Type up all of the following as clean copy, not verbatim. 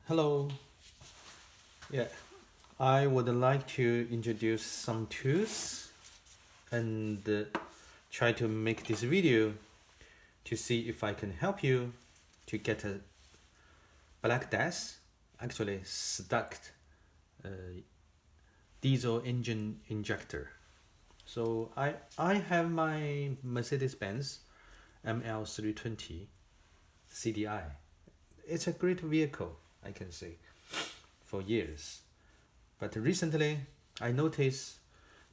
Hello. Yeah, I would like to introduce some tools and try to make this video to see if I can help you to get a black death, actually stuck uh, diesel engine injector. So I have my Mercedes-Benz ML320 CDI. It's a great vehicle, I can say, for years. But recently, I noticed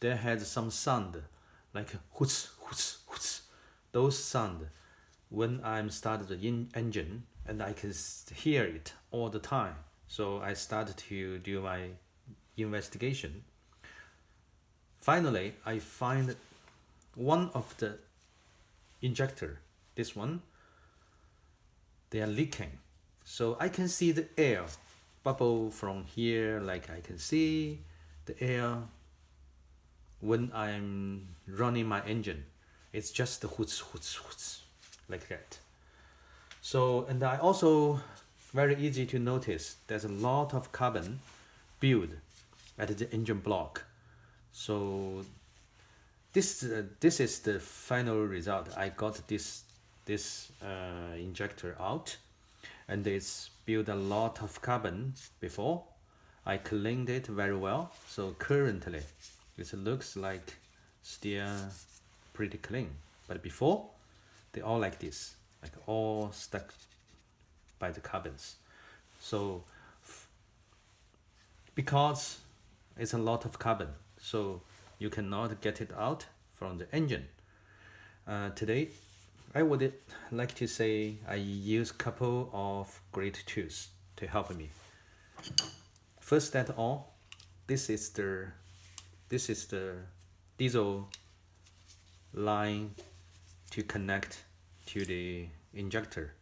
there had some sound, like hoots, hoots, hoots. Those sound when I'm started the engine, and I can hear it all the time. So I started to do my investigation. Finally, I find one of the injector, this one, they are leaking. So I can see the air bubble from here, like I can see the air when I'm running my engine. It's just the hoots, hoots, hoots, like that. So, and I also, very easy to notice, there's a lot of carbon build at the engine block. So this is the final result. I got this injector out, and it's built a lot of carbon before. I cleaned it very well, so currently it looks like still pretty clean. But before, they all like this, like all stuck by the carbons. So because it's a lot of carbon, so you cannot get it out from the engine. Today, I would like to say I use couple of great tools to help me. First at all, this is the diesel line to connect to the injector.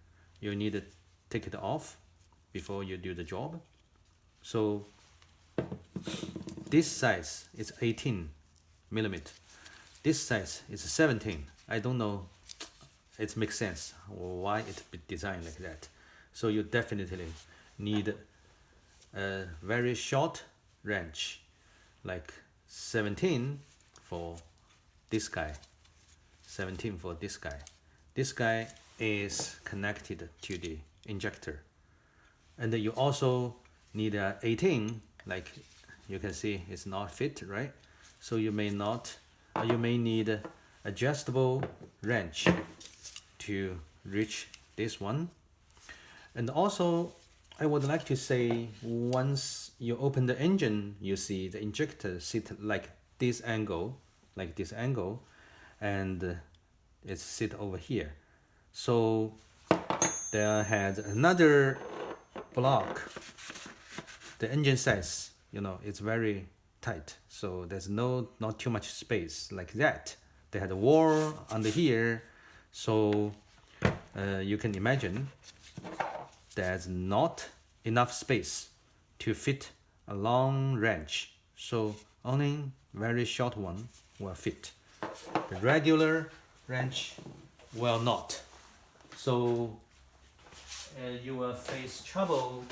You need to take it off before you do the job. So this size is 18 millimeter. This size is 17. I don't know. It makes sense why it be designed like that. So you definitely need a very short wrench, like 17 for this guy. 17 for this guy. This guy is connected to the injector, and you also need a 18. Like you can see, it's not fit, right? So you may need adjustable wrench to reach this one. And also, I would like to say, once you open the engine, you see the injector sit like this angle, and it sit over here. So there had another block. The engine size, it's very tight, so there's not too much space like that. They had a wall under here, so you can imagine there's not enough space to fit a long wrench, so only very short one will fit. The regular wrench will not. So you will face trouble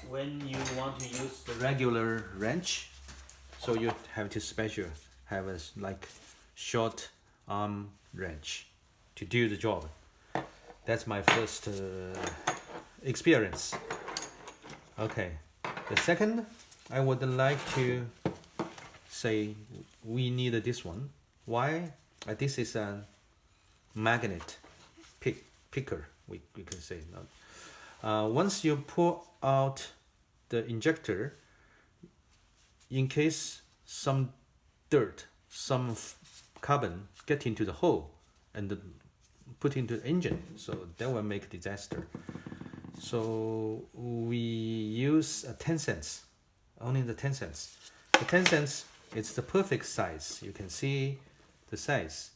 when you want to use the regular wrench. So you have to have a like short arm wrench to do the job. That's my first experience. Okay, the second, I would like to say we need this one. Why? This is a magnet picker, we can say. Once you pull out the injector, in case some dirt, some carbon get into the hole and put into the engine, so that will make disaster. So we use 10 cents, only the 10 cents. The 10 cents, it's the perfect size. You can see the size.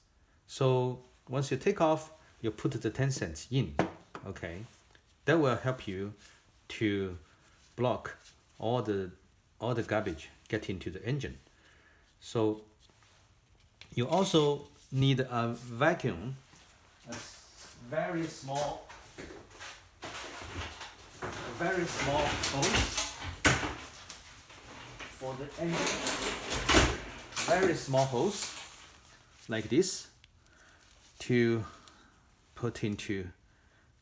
So once you take off, you put the 10 cents in, okay? That will help you to block all the garbage get into the engine. So you also need a vacuum, a very small very small hose for the engine. Very small hose like this to put into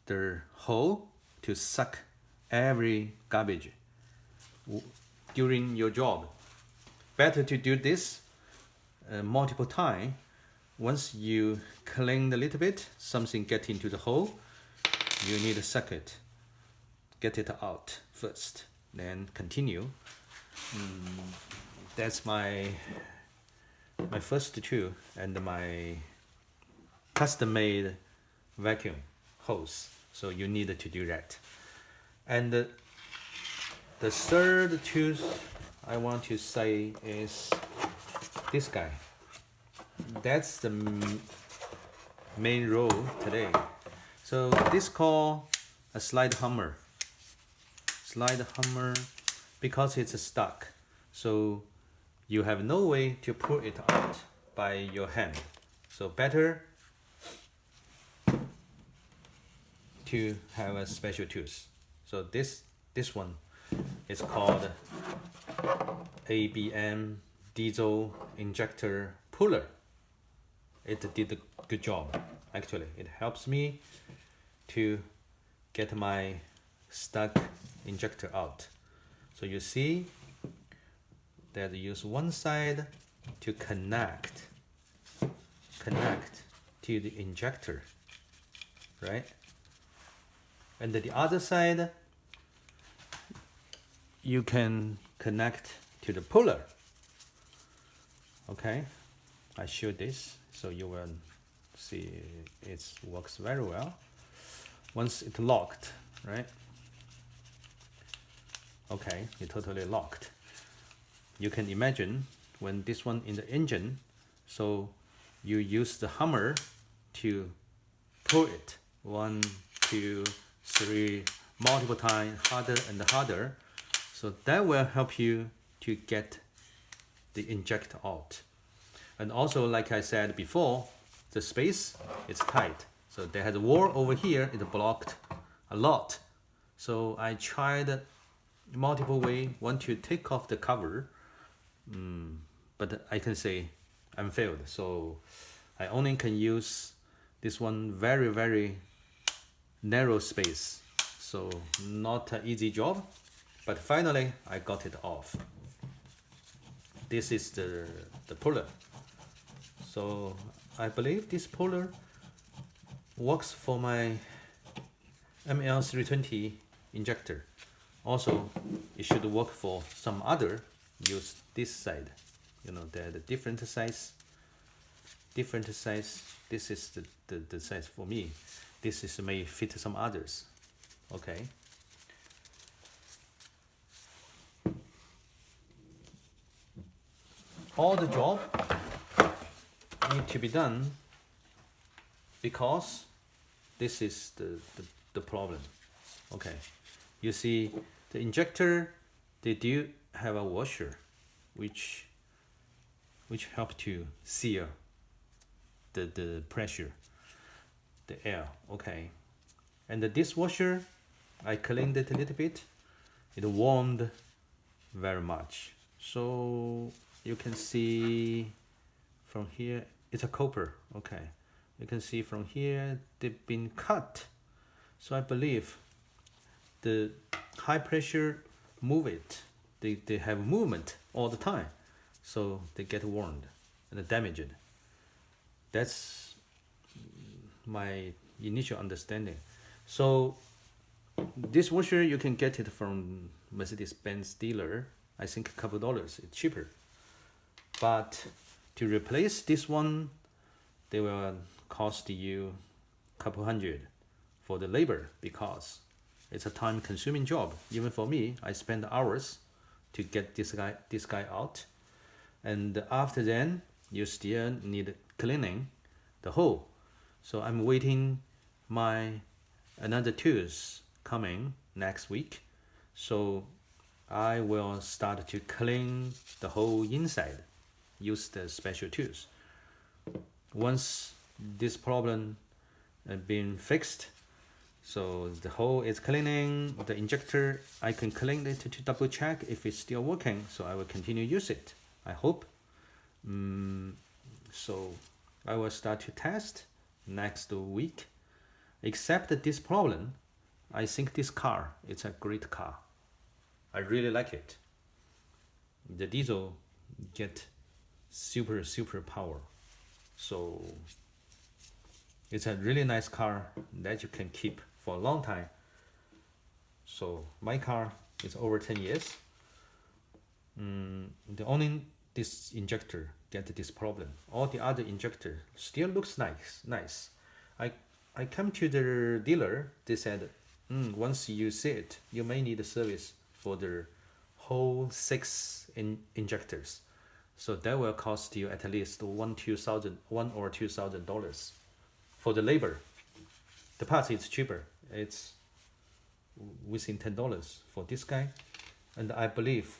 the hole to suck every garbage during your job. Better to do this multiple times. Once you clean a little bit, something get into the hole, you need to suck it, get it out first, then continue. That's my first tool and my custom-made vacuum hose. So you need to do that. And the third tool I want to say is this guy. That's the main role today. So this called a slide hammer. Slide hammer because it's stuck. So you have no way to pull it out by your hand. So better to have a special tools. So this one is called ABM diesel injector puller. It did a good job. Actually, it helps me to get my stuck injector out. So you see that I use one side to connect to the injector, right? And the other side you can connect to the puller. Okay, I show this so you will see it works very well. Once it's locked, right? Okay, it's totally locked. You can imagine when this one in the engine, so you use the hammer to pull it 1, 2, 3 multiple times, harder and harder. So that will help you to get the injector out. And also, like I said before, the space is tight. So there has a wall over here, it blocked a lot. So I tried multiple ways, want to take off the cover, but I can say I'm failed. So I only can use this one very, very narrow space. So not an easy job, but finally I got it off. This is the puller. So I believe this puller works for my ML320 injector. Also, it should work for some other. Use this side. You know, they're the different size. This is the size for me. This is may fit some others. Okay. All the job need to be done because this is the problem. Okay, you see the injector, they do have a washer which help to seal the pressure, the air. Okay, and the dishwasher, I cleaned it a little bit. It warmed very much. So you can see from here, it's a copper. Okay, you can see from here they've been cut. So I believe the high pressure move it. They have movement all the time, so they get worn and damaged. That's my initial understanding. So this washer, you can get it from Mercedes-Benz dealer. I think a couple dollars, it's cheaper. But to replace this one, they will cost you a couple hundred for the labor because it's a time-consuming job. Even for me, I spend hours to get this guy out, and after then you still need cleaning the hole. So I'm waiting my another tools coming next week, so I will start to clean the whole inside, use the special tools. Once this problem been fixed, So the hole is cleaning, the injector, I can clean it to double check if it's still working, so I will continue use it, I hope. So I will start to test next week. Except this problem, I think this car is a great car. I really like it. The diesel get super power. So it's a really nice car that you can keep for a long time. So my car is over 10 years. The only this injector get this problem. All the other injector still looks nice. I come to the dealer. They said, once you see it, you may need a service for the whole 6 injectors. So that will cost you at least $1 or $2,000 for the labor. The parts is cheaper. It's within $10 for this guy, and I believe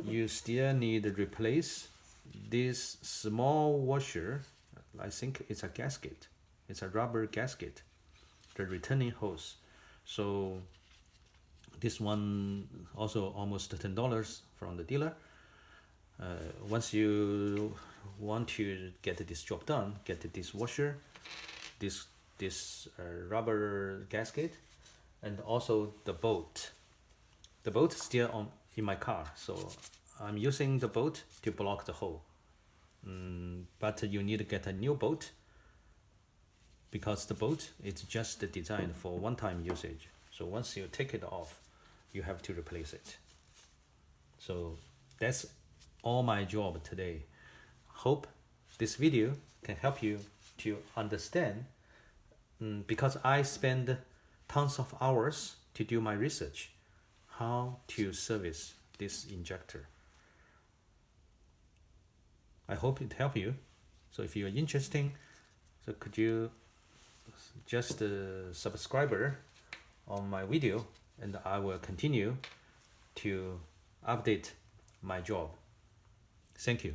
you still need to replace this small washer. I think it's a gasket. It's a rubber gasket, the returning hose. So this one also almost $10 from the dealer. Once you want to get this job done, get this washer, this rubber gasket, and also the bolt. The bolt is still in my car, so I'm using the bolt to block the hole. But you need to get a new bolt, because the bolt is just designed for one-time usage. So once you take it off, you have to replace it. So that's all my job today. Hope this video can help you to understand, because I spend tons of hours to do my research, how to service this injector. I hope it help you. So if you're interested, so could you just subscriber on my video, and I will continue to update my job. Thank you.